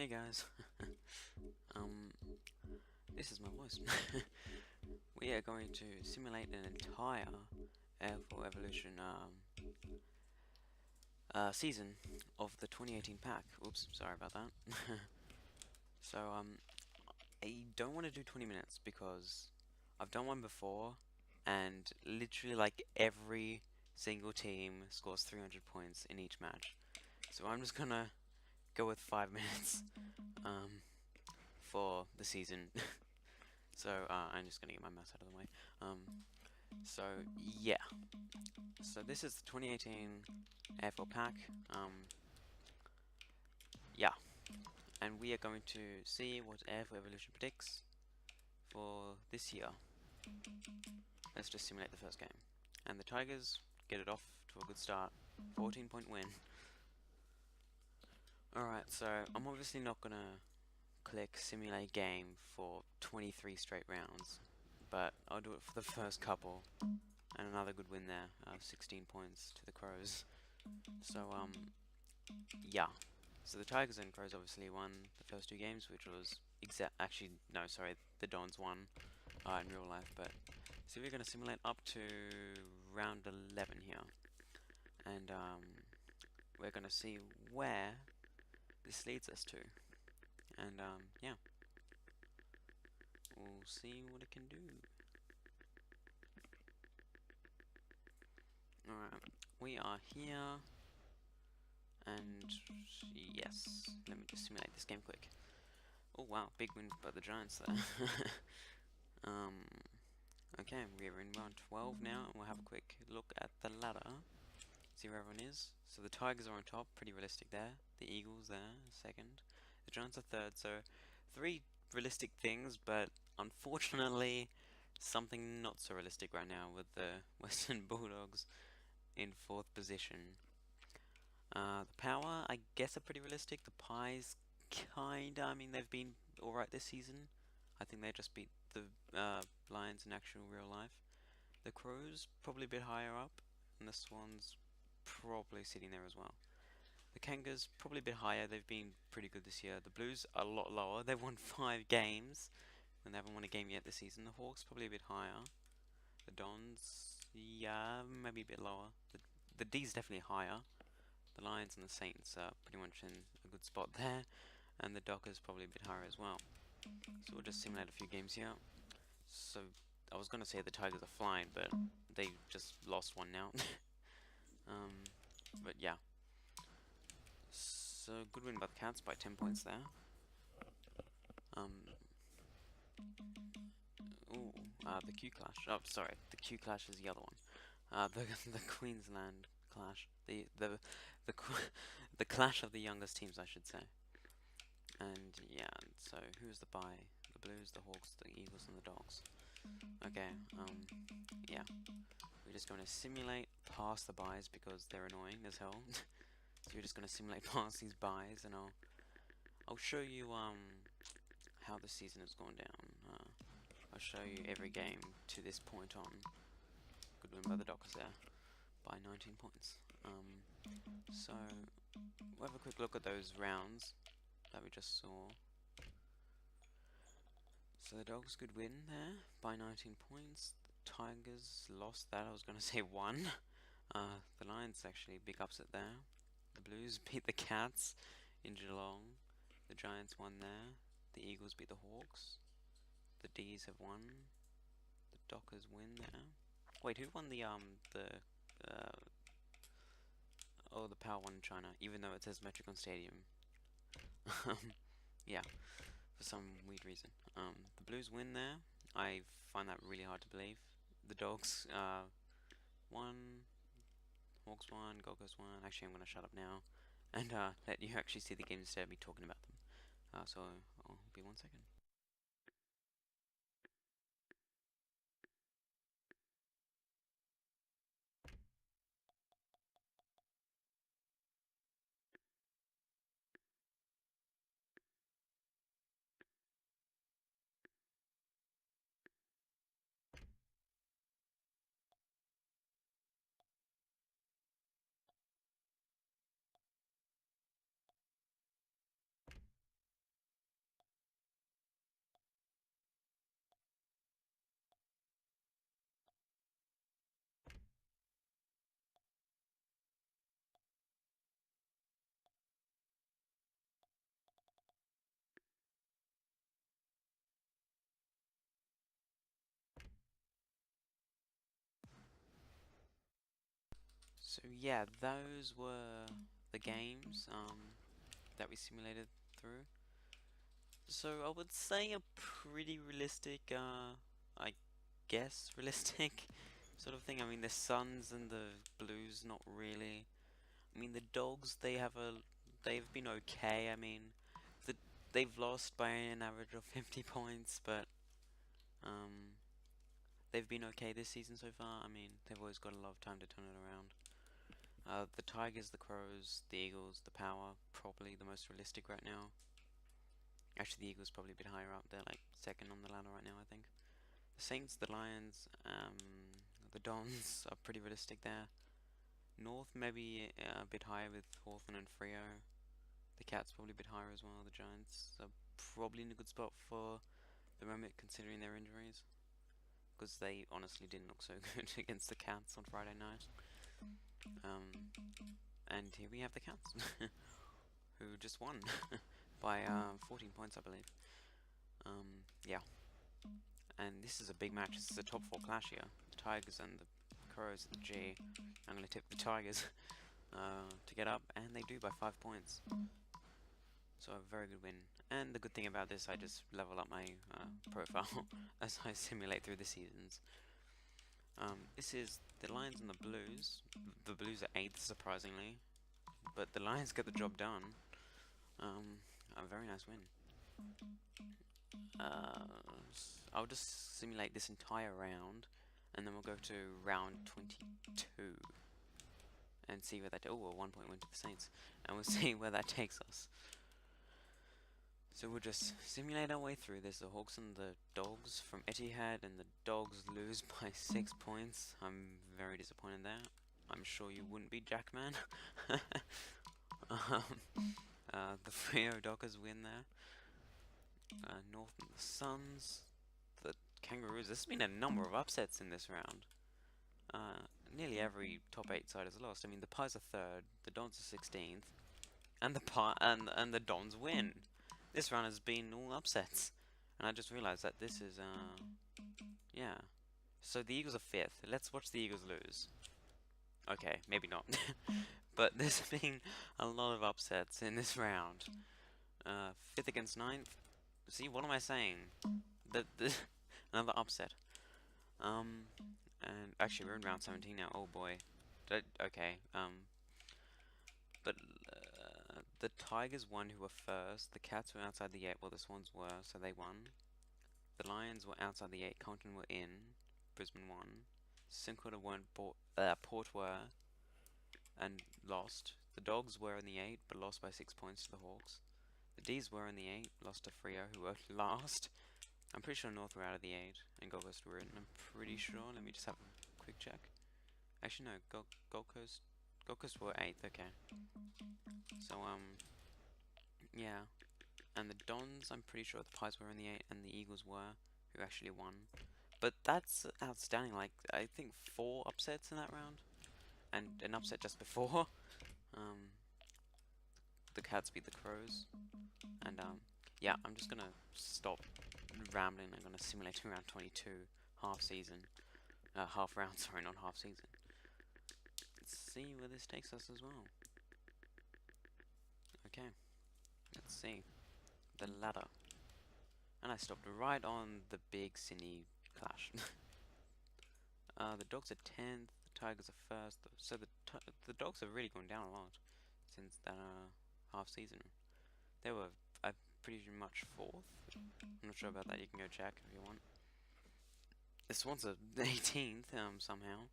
Hey guys, um, this is my voice. We are going to simulate an entire AFL Evolution season of the 2018 pack. Oops, sorry about that. So I don't want to do 20 minutes because I've done one before, and literally like every single team scores 300 points in each match. So I'm just gonna go with 5 minutes for the season. So I'm just gonna get my mouse out of the way. So yeah. So this is the 2018 AFL pack. Yeah, and we are going to see what AFL Evolution predicts for this year. Let's just simulate the first game. And the Tigers get it off to a good start. 14-point win. Alright, so I'm obviously not gonna click simulate game for 23 straight rounds, but I'll do it for the first couple. And another good win there, 16 points to the Crows. So, yeah. So the Tigers and Crows obviously won the first two games, which was actually, no, sorry, the Dons won in real life, but so we're going to simulate up to round 11 here. And we're going to see where this leads us to. And yeah, we'll see what it can do. Alright, we are here. And yes, let me just simulate this game quick. Oh wow, big win by the Giants there. Okay, we're in round 12 now, and we'll have a quick look at the ladder. See where everyone is. So the Tigers are on top, pretty realistic there. The Eagles there, second. The Giants are third, so three realistic things, but unfortunately, something not so realistic right now with the Western Bulldogs in fourth position. The Power, I guess, are pretty realistic. The Pies, kinda. I mean, they've been alright this season. I think they just beat the Lions in actual real life. The Crows, probably a bit higher up. And the Swans, probably sitting there as well. The Kangas, probably a bit higher. They've been pretty good this year. The Blues, a lot lower. They've won 5 games, and they haven't won a game yet this season. The Hawks, probably a bit higher. The Dons, yeah, maybe a bit lower. The D's definitely higher. The Lions and the Saints are pretty much in a good spot there, and the Dockers probably a bit higher as well. So we'll just simulate a few games here. So I was gonna say the Tigers are flying, but they just lost one now. But yeah. So good win by the Cats by 10 points there. The Q Clash. Oh, sorry, the Q Clash is the other one. The Queensland Clash. The clash of the youngest teams, I should say. And yeah, so who's the bye? The Blues, the Hawks, the Eagles, and the Dogs. Okay, yeah. We're just going to simulate past the byes because they're annoying as hell. So we're just going to simulate past these byes, and I'll show you how the season has gone down. I'll show you every game to this point on. Good win by the Dockers there by 19 points. So we'll have a quick look at those rounds that we just saw. So the Dogs could win there by 19 points. The Tigers lost that. I was going to say won. The Lions actually big upset there. The Blues beat the Cats in Geelong. The Giants won there. The Eagles beat the Hawks. The D's have won. The Dockers win there. Wait, who won the Power won in China, even though it says Metricon Stadium. Yeah, for some weird reason. The Blues win there. I find that really hard to believe. The Dogs won. Hawks won. Gold Coast won. Actually, I'm going to shut up now and let you actually see the game instead of me talking about them. So I'll be 1 second. So yeah, those were the games that we simulated through. So I would say a pretty realistic, I guess realistic sort of thing. I mean, the Suns and the Blues, not really. I mean, the Dogs, they've been okay. I mean, the they've lost by an average of 50 points, but um, they've been okay this season so far. I mean, they've always got a lot of time to turn it around. The Tigers, the Crows, the Eagles, the Power, probably the most realistic right now. Actually, the Eagles probably a bit higher up. They're like second on the ladder right now, I think. The Saints, the Lions, the Dons are pretty realistic there. North maybe a bit higher with Hawthorn and Freo. The Cats probably a bit higher as well. The Giants are probably in a good spot for the moment considering their injuries. Because they honestly didn't look so good against the Cats on Friday night. And here we have the Cats, who just won by 14 points, I believe. Yeah. And this is a big match. This is a top 4 clash here. The Tigers and the Crows at the G. I'm going to tip the Tigers to get up, and they do by 5 points. So a very good win. And the good thing about this, I just level up my profile as I simulate through the seasons. This is the Lions and the Blues. The Blues are 8th, surprisingly. But the Lions get the job done. A very nice win. I'll just simulate this entire round, and then we'll go to round 22 and see where that. Oh, a 1 point win to the Saints, and we'll see where that takes us. So we'll just simulate our way through this. The Hawks and the Dogs from Etihad, and the Dogs lose by 6 points. I'm very disappointed there. I'm sure you wouldn't be, Jackman. The Freo Dockers win there. North and the Suns. The Kangaroos. There's been a number of upsets in this round. Nearly every top 8 side has lost. I mean, the Pies are 3rd, the Dons are 16th, and the Dons win. This round has been all upsets, and I just realised that this is yeah. So the Eagles are 5th. Let's watch the Eagles lose. Okay, maybe not, but there's been a lot of upsets in this round. 5th against 9th. See, what am I saying? Another upset. And actually we're in round 17 now. Oh boy. Okay. But the Tigers won, who were first. The Cats were outside the 8. Well, the Swans were, so they won. The Lions were outside the 8. Compton were in. Brisbane won. St Kilda weren't. Port were, and lost. The Dogs were in the 8, but lost by 6 points to the Hawks. The D's were in the 8, lost to Freo, who were last. I'm pretty sure North were out of the 8, and Gold Coast were in. I'm pretty sure. Let me just have a quick check. Actually, no. Gold Coast were 8th. Okay. So yeah. And the Dons, I'm pretty sure the Pies were in the 8, and the Eagles were, who actually won. But that's outstanding. Like, I think 4 upsets in that round, and an upset just before. The Cats beat the Crows, and yeah, I'm just gonna stop rambling. I'm gonna simulate round 22 half round, sorry, not half season. Let's see where this takes us as well. Okay, let's see the ladder, and I stopped right on the big Sydney clash. The Dogs are 10th, the Tigers are 1st. So the Dogs have really gone down a lot since that half season. They were pretty much 4th. I'm not sure about that. You can go check if you want. The Swans are 18th somehow.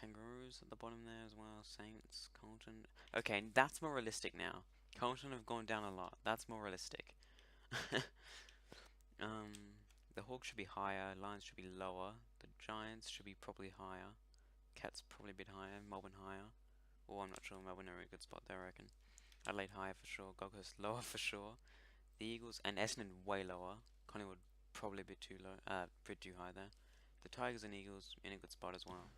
Kangaroos at the bottom there as well. Saints, Carlton. Okay, that's more realistic now. Carlton have gone down a lot. That's more realistic. The Hawks should be higher. Lions should be lower. The Giants should be probably higher. Cats probably a bit higher. Melbourne higher. Or I'm not sure. Melbourne are in a good spot there, I reckon. Adelaide higher for sure. Gold Coast lower for sure. The Eagles and Essendon way lower. Collingwood probably a bit too low. Bit too high there. The Tigers and Eagles in a good spot as well.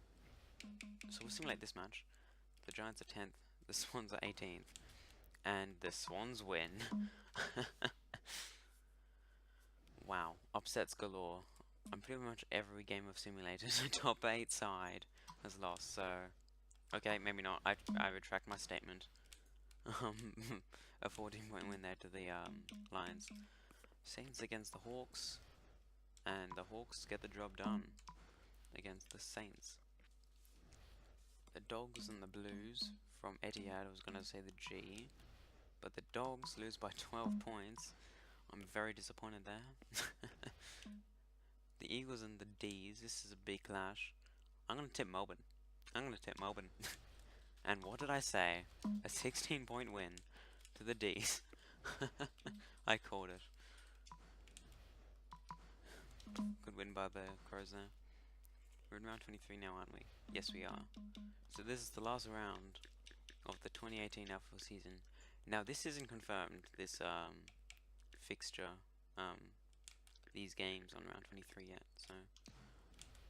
So we'll simulate this match. The Giants are 10th. The Swans are 18th. And the Swans win. Wow. Upsets galore. On pretty much every game of simulated, a top 8 side has lost. So, okay, maybe not. I retract my statement. A 14-point win there to the Lions. Saints against the Hawks, and the Hawks get the job done against the Saints. The Dogs and the Blues from Etihad. I was gonna say the G, but the Dogs lose by 12 points. I'm very disappointed there. The Eagles and the D's. This is a big clash. I'm gonna tip Melbourne. And what did I say? A 16-point win to the D's. I called it. Good win by the Crows there. We're in round 23 now, aren't we? Yes, we are. So this is the last round of the 2018 AFL season. Now, this isn't confirmed, this fixture, these games on round 23 yet, so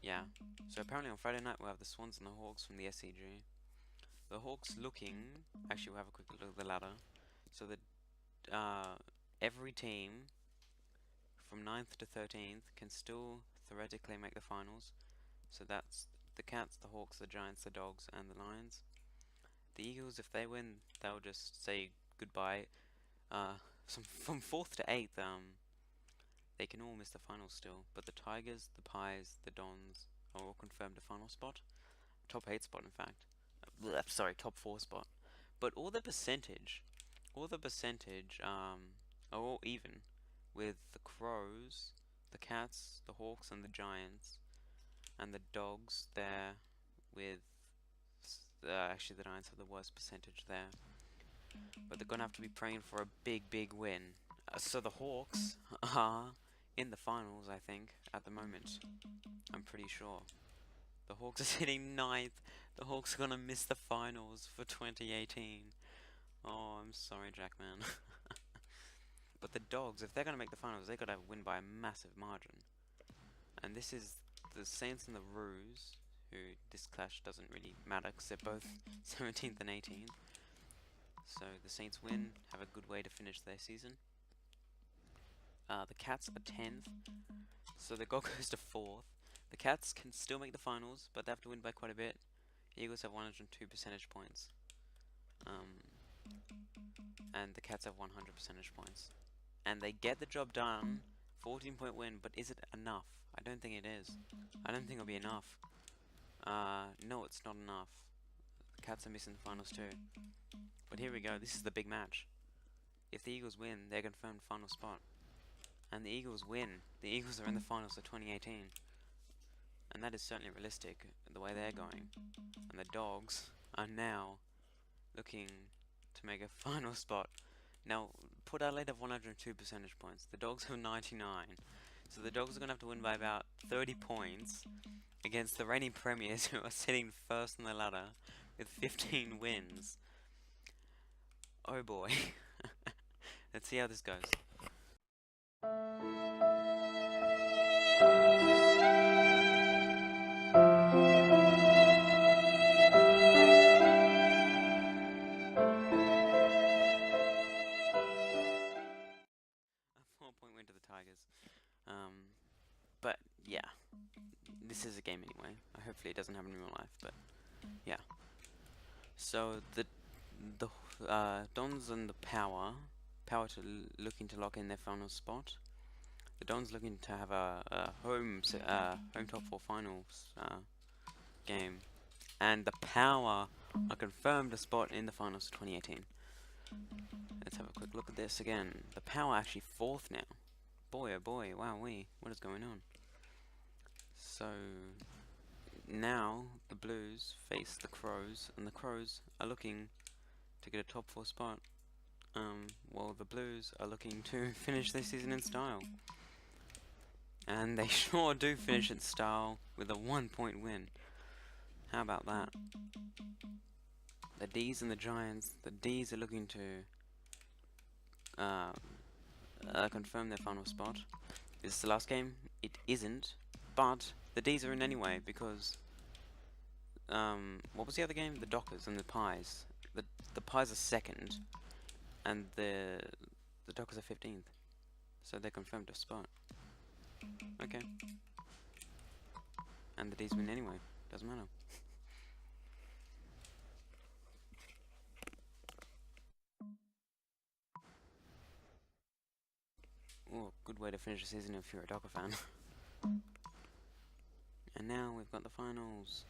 yeah. So apparently on Friday night we'll have the Swans and the Hawks from the SCG. The Hawks looking, actually we'll have a quick look at the ladder. So that every team from 9th to 13th can still theoretically make the finals. So that's the Cats, the Hawks, the Giants, the Dogs, and the Lions. The Eagles, if they win, they'll just say goodbye. From 4th to 8th, they can all miss the finals still. But the Tigers, the Pies, the Dons are all confirmed a final spot. Top 8 spot, in fact. Sorry, top 4 spot. But all the percentage are all even, with the Crows, the Cats, the Hawks, and the Giants, and the Dogs there with actually the Giants have the worst percentage there, but they're gonna have to be praying for a big win. So the Hawks are in the finals, I think, at the moment. I'm pretty sure. The Hawks are sitting 9th. The Hawks are gonna miss the finals for 2018. Oh, I'm sorry, Jackman. But the Dogs, if they're gonna make the finals, they gotta win by a massive margin. And this is the Saints and the Roos, who this clash doesn't really matter because they're both 17th and 18th. So the Saints win, have a good way to finish their season. The Cats are 10th, so the goal goes to 4th. The Cats can still make the finals, but they have to win by quite a bit. Eagles have 102 percentage points. And the Cats have 100 percentage points. And they get the job done, 14-point win, but is it enough? I don't think it is. I don't think it'll be enough. No, it's not enough. The Cats are missing the finals too. But here we go, this is the big match. If the Eagles win, they're confirmed final spot. And the Eagles win. The Eagles are in the finals of 2018. And that is certainly realistic, the way they're going. And the Dogs are now looking to make a final spot. Now, Port Adelaide have 102 percentage points. The Dogs have 99. So the Dogs are going to have to win by about 30 points against the reigning premiers, who are sitting first on the ladder with 15 wins. Oh boy. Let's see how this goes. A 4-point win to the Tigers. But yeah, this is a game anyway. Hopefully it doesn't happen in real life, but yeah. So the Dons and the Power looking to lock in their final spot. The Dons looking to have a home top 4 finals game, and the Power are confirmed a spot in the finals of 2018. Let's have a quick look at this again. The Power actually 4th now. Boy oh boy, wowee, what is going on? So now the Blues face the Crows, and the Crows are looking to get a top 4 spot, while the Blues are looking to finish their season in style. And they sure do finish in style with a 1-point win. How about that? The D's and the Giants. The D's are looking to confirm their final spot. Is this the last game? It isn't, but the D's are in anyway because what was the other game? The Dockers and the Pies. The Pies are 2nd, and the Dockers are 15th, so they're confirmed a spot. Okay. And the D's win anyway. Doesn't matter. Oh, good way to finish the season if you're a Docker fan. And now we've got the finals.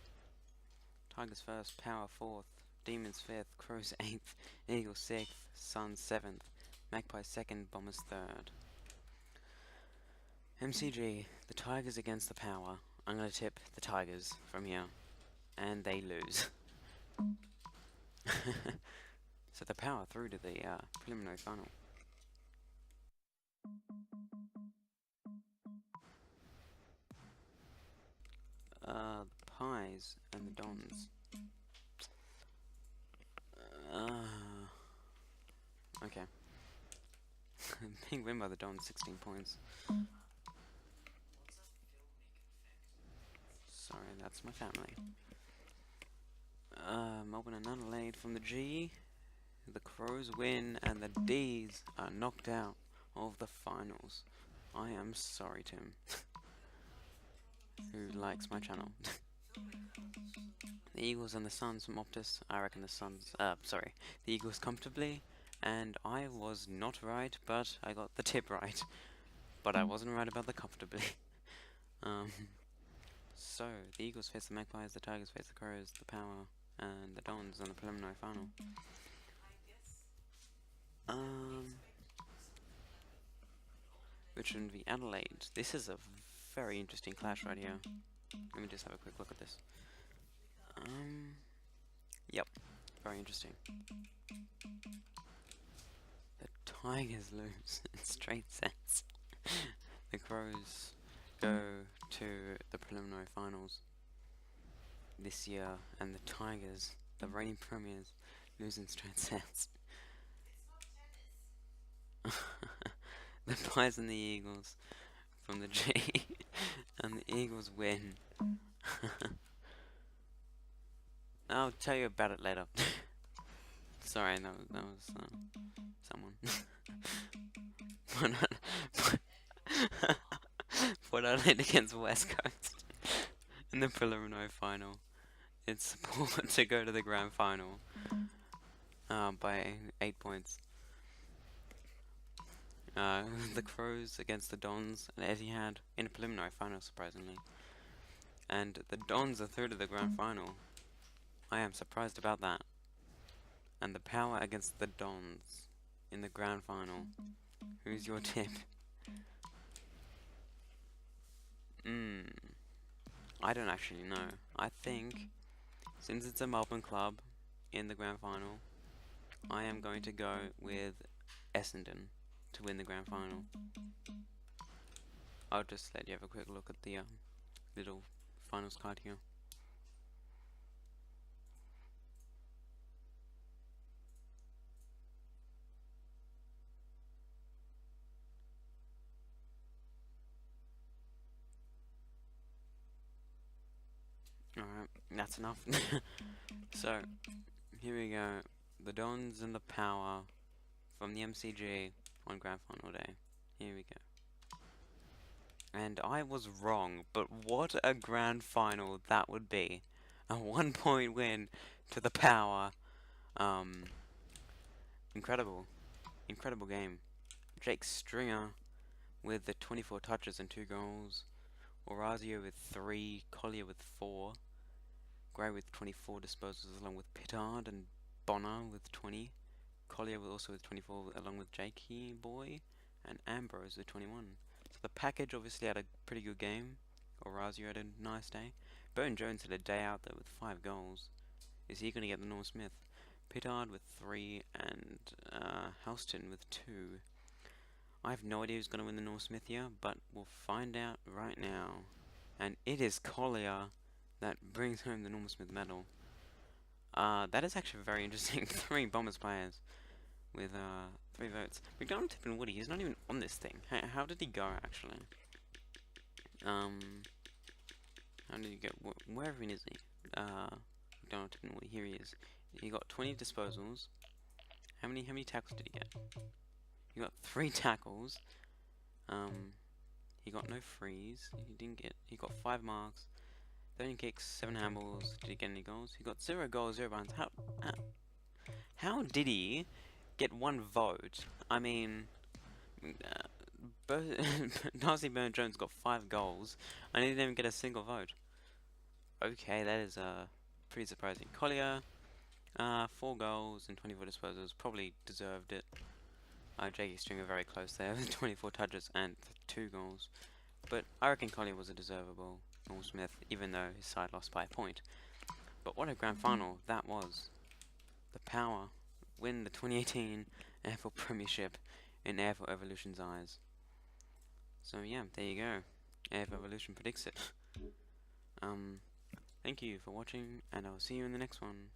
Tigers first, Power fourth, Demons fifth, Crows 8th, Eagles 6th, Suns 7th, Magpies 2nd, Bombers 3rd. MCG, the Tigers against the Power. I'm going to tip the Tigers from here. And they lose. So the Power through to the preliminary final. The Pies and the Dons. Okay. Big win by the Dons, 16 points. Sorry, that's my family. Melbourne and Adelaide from the G. The Crows win and the D's are knocked out of the finals. I am sorry, Tim. Who likes my channel. The Eagles and the Suns from Optus. I reckon the Suns, the Eagles comfortably. And I was not right, but I got the tip right. But I wasn't right about the comfortably. So, the Eagles face the Magpies, the Tigers face the Crows, the Power, and the Dons in the preliminary final. Richmond v Adelaide. This is a very interesting clash right here. Let me just have a quick look at this. Yep, very interesting. The Tigers lose in straight sets. The Crows go to the preliminary finals this year, and the Tigers, the reigning premiers, lose in straight sets. The Pies and the Eagles from the G, and the Eagles win. I'll tell you about it later. Sorry, that was someone. Port Adelaide against West Coast in the preliminary final. It's support to go to the grand final by 8 points. The Crows against the Dons and Etihad in a preliminary final, surprisingly. And the Dons are through to the grand final. I am surprised about that. And the Power against the Dons in the grand final. Who's your tip? I don't actually know. I think, since it's a Melbourne club in the grand final, I am going to go with Essendon to win the grand final. I'll just let you have a quick look at the little finals card here. Alright, that's enough. So, here we go. The Dons and the Power from the MCG on grand final day. Here we go. And I was wrong, but what a grand final that would be. A 1 point win to the Power. Incredible. Incredible game. Jake Stringer with the 24 touches and 2 goals. Orazio with 3, Collier with 4, Gray with 24 disposals along with Pittard, and Bonner with 20, Collier also with 24 along with Jakey Boy, and Ambrose with 21. So the package obviously had a pretty good game. Orazio had a nice day. Bone Jones had a day out there with 5 goals. Is he going to get the Norm Smith? Pittard with 3 and Houston with 2. I have no idea who's going to win the Norm Smith here, but we'll find out right now. And it is Collier that brings home the Norm Smith medal. That is actually very interesting. 3 Bombers players with 3 votes. McDonald, Tip and Woody, he's not even on this thing. How did he go, actually? How did he go? Where even is he? McDonald, Tip and Woody, here he is. He got 20 disposals. How many tackles did he get? He got 3 tackles. He got no frees. He got 5 marks, 13 kicks, 7 handballs. Did he get any goals? He got 0 goals, 0 runs. How did he get 1 vote? I mean, Darcy Byrne-Jones got 5 goals, and he didn't even get a single vote. Okay, that is pretty surprising. Collier, 4 goals and 24 disposals, probably deserved it. Jakey Stringer very close there with 24 touches and 2 goals. But I reckon Collier was a deservable Norm Smith, even though his side lost by a point. But what a grand final that was. The Power win the 2018 AFL Premiership in AFL Evolution's eyes. So yeah, there you go. AFL Evolution predicts it. Thank you for watching, and I'll see you in the next one.